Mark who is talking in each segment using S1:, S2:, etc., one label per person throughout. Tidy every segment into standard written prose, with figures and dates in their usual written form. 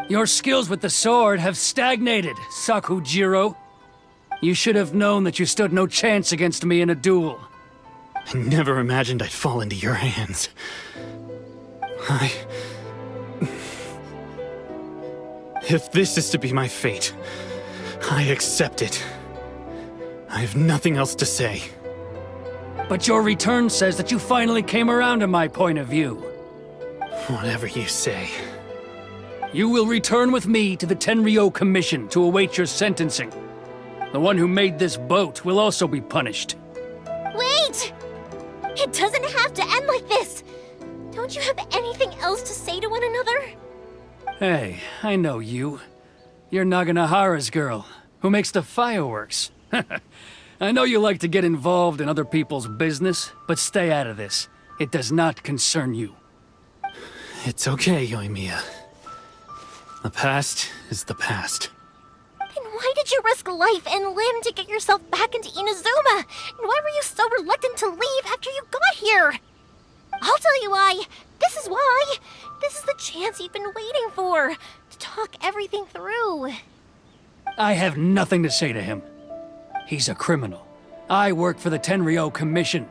S1: Your skills with the sword have stagnated, Sakujiro. You should have known that you stood no chance against me in a duel.
S2: I never imagined I'd fall into your hands. If this is to be my fate, I accept it. I have nothing else to say.
S1: But your return says that you finally came around to my point of view.
S2: Whatever you say.
S1: You will return with me to the Tenryou Commission to await your sentencing. The one who made this boat will also be punished.
S3: Wait! It doesn't have to end like this! Don't you have anything else to say to one another?
S1: Hey, I know you. You're Naganohara's girl, who makes the fireworks. I know you like to get involved in other people's business, but stay out of this. It does not concern you.
S2: It's okay, Yoimiya. The past is the past.
S3: Then why did you risk life and limb to get yourself back into Inazuma? And why were you so reluctant to leave after you got here? I'll tell you why. This is why. This is the chance you've been waiting for, to talk everything through.
S1: I have nothing to say to him. He's a criminal. I work for the Tenryou Commission.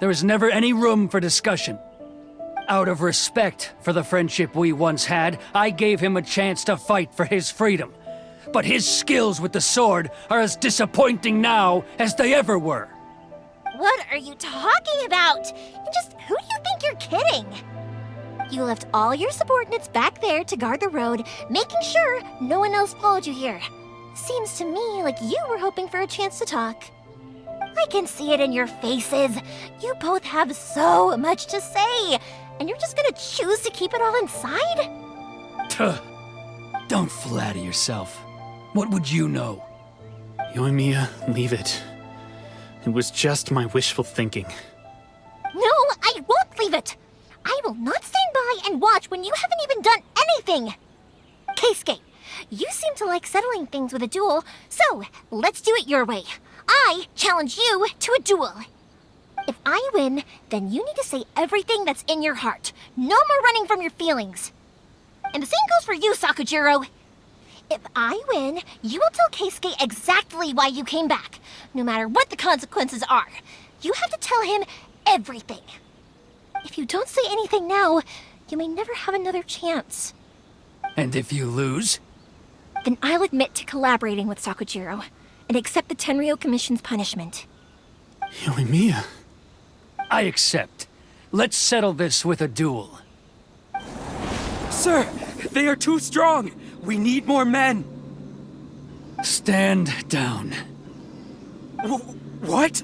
S1: There is never any room for discussion. Out of respect for the friendship we once had, I gave him a chance to fight for his freedom. But his skills with the sword are as disappointing now as they ever were.
S3: What are you talking about? And just who do you think you're kidding? You left all your subordinates back there to guard the road, making sure no one else followed you here. Seems to me like you were hoping for a chance to talk. I can see it in your faces. You both have so much to say, and you're just gonna choose to keep it all inside?
S1: Tuh. Don't flatter yourself. What would you know?
S2: Yoimiya, leave it. It was just my wishful thinking.
S3: No, I won't leave it! I will not stand by and watch when you haven't even done anything! Keisuke, you seem to like settling things with a duel, so let's do it your way. I challenge you to a duel. If I win, then you need to say everything that's in your heart. No more running from your feelings. And the same goes for you, Sakujiro. If I win, you will tell Keisuke exactly why you came back, no matter what the consequences are. You have to tell him everything. If you don't say anything now, you may never have another chance.
S1: And if you lose?
S3: Then I'll admit to collaborating with Sakujiro and accept the Tenryou Commission's punishment.
S2: Yoimiya.
S1: I accept. Let's settle this with a duel.
S4: Sir, they are too strong. We need more men.
S1: Stand down.
S4: What?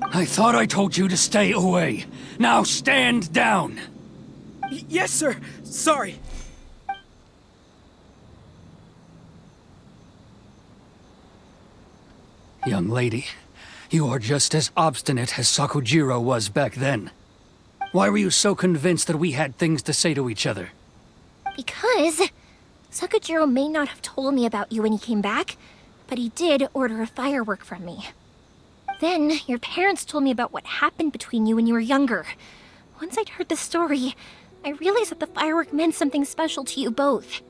S1: I thought I told you to stay away. Now stand down.
S4: Yes, sir. Sorry.
S1: Young lady, you are just as obstinate as Sakujiro was back then. Why were you so convinced that we had things to say to each other?
S3: Because Sakujiro may not have told me about you when he came back, but he did order a firework from me. Then your parents told me about what happened between you when you were younger. Once I'd heard the story, I realized that the firework meant something special to you both.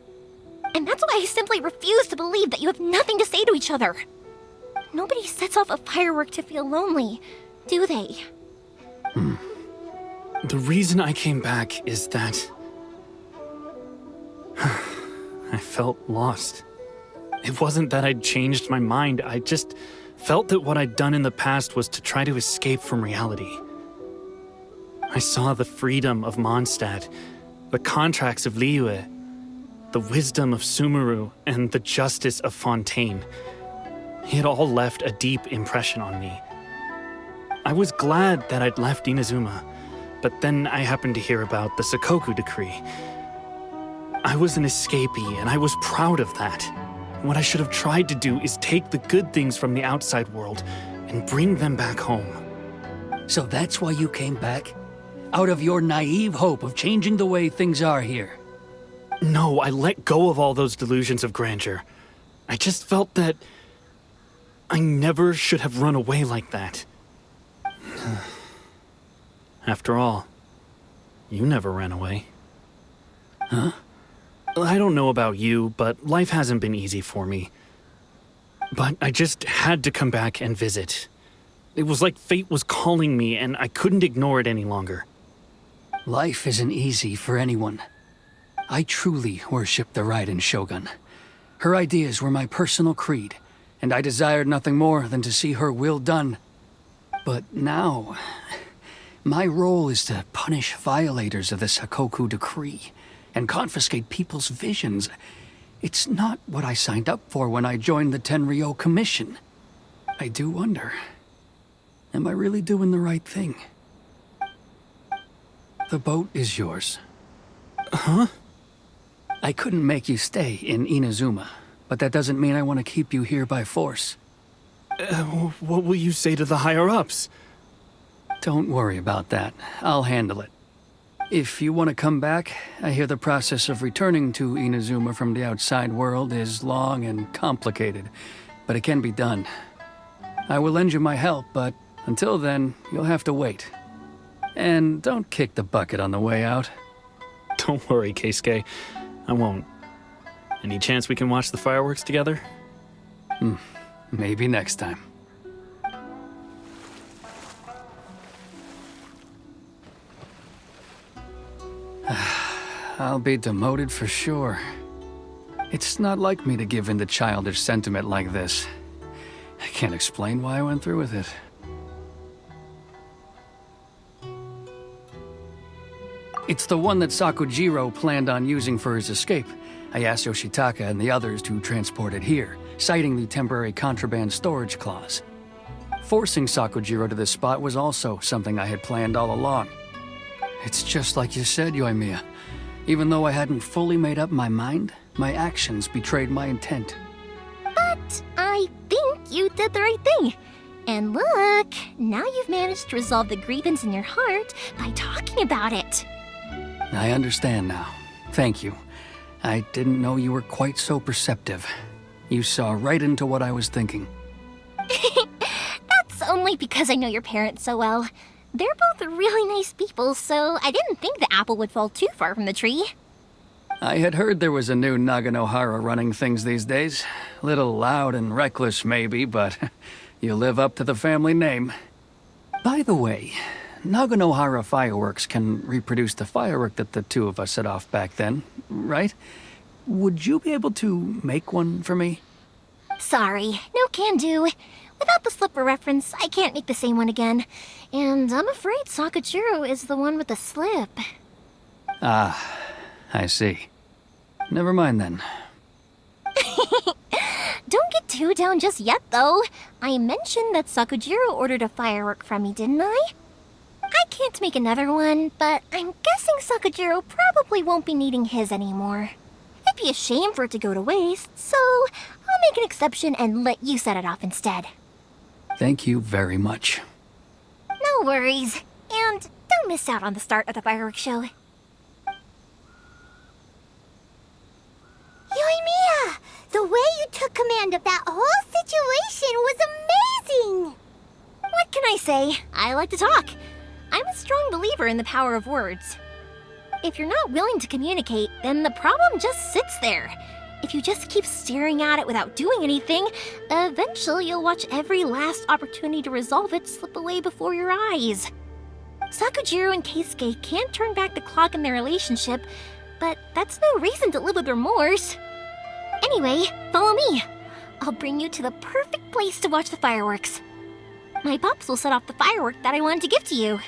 S3: And that's why I simply refuse to believe that you have nothing to say to each other. Nobody sets off a firework to feel lonely, do they?
S2: The reason I came back is that I felt lost. It wasn't that I'd changed my mind, I just felt that what I'd done in the past was to try to escape from reality. I saw the freedom of Mondstadt, the contracts of Liyue, the wisdom of Sumeru, and the justice of Fontaine. It all left a deep impression on me. I was glad that I'd left Inazuma, but then I happened to hear about the Sakoku decree. I was an escapee, and I was proud of that. What I should have tried to do is take the good things from the outside world and bring them back home.
S1: So that's why you came back? Out of your naive hope of changing the way things are here?
S2: No, I let go of all those delusions of grandeur. I just felt that I never should have run away like that. After all, you never ran away.
S1: Huh?
S2: I don't know about you, but life hasn't been easy for me. But I just had to come back and visit. It was like fate was calling me, and I couldn't ignore it any longer.
S1: Life isn't easy for anyone. I truly worship the Raiden Shogun. Her ideas were my personal creed, and I desired nothing more than to see her will done. But now, my role is to punish violators of the Sakoku decree and confiscate people's visions. It's not what I signed up for when I joined the Tenryo Commission. I do wonder, am I really doing the right thing? The boat is yours.
S2: Huh?
S1: I couldn't make you stay in Inazuma, but that doesn't mean I want to keep you here by force.
S2: What will you say to the higher-ups?
S1: Don't worry about that. I'll handle it. If you want to come back, I hear the process of returning to Inazuma from the outside world is long and complicated, but it can be done. I will lend you my help, but until then, you'll have to wait. And don't kick the bucket on the way out.
S2: Don't worry, Keisuke. I won't. Any chance we can watch the fireworks together?
S1: Maybe next time. I'll be demoted for sure. It's not like me to give in to childish sentiment like this. I can't explain why I went through with it. It's the one that Sakujiro planned on using for his escape. I asked Yoshitaka and the others to transport it here, citing the temporary contraband storage clause. Forcing Sakujiro to this spot was also something I had planned all along. It's just like you said, Yoimiya. Even though I hadn't fully made up my mind, my actions betrayed my intent.
S3: But I think you did the right thing. And look, now you've managed to resolve the grievance in your heart by talking about it.
S1: I understand now. Thank you. I didn't know you were quite so perceptive. You saw right into what I was thinking.
S3: That's only because I know your parents so well. They're both really nice people, so I didn't think the apple would fall too far from the tree.
S1: I had heard there was a new Naganohara running things these days. Little loud and reckless, maybe, but you live up to the family name. By the way, Naganohara fireworks can reproduce the firework that the two of us set off back then, right? Would you be able to make one for me?
S3: Sorry, no can do. Without the slipper reference, I can't make the same one again. And I'm afraid Sakujiro is the one with the slip.
S1: Ah, I see. Never mind then.
S3: Don't get too down just yet, though. I mentioned that Sakujiro ordered a firework from me, didn't I? I can't make another one, but I'm guessing Sakujiro probably won't be needing his anymore. It'd be a shame for it to go to waste, so I'll make an exception and let you set it off instead.
S1: Thank you very much.
S3: No worries. And don't miss out on the start of the fireworks show.
S5: Yoimiya! The way you took command of that whole situation was amazing!
S3: What can I say? I like to talk. I'm a strong believer in the power of words. If you're not willing to communicate, then the problem just sits there. If you just keep staring at it without doing anything, eventually you'll watch every last opportunity to resolve it slip away before your eyes. Sakujiro and Keisuke can't turn back the clock in their relationship, but that's no reason to live with remorse. Anyway, follow me. I'll bring you to the perfect place to watch the fireworks. My pops will set off the firework that I wanted to give to you.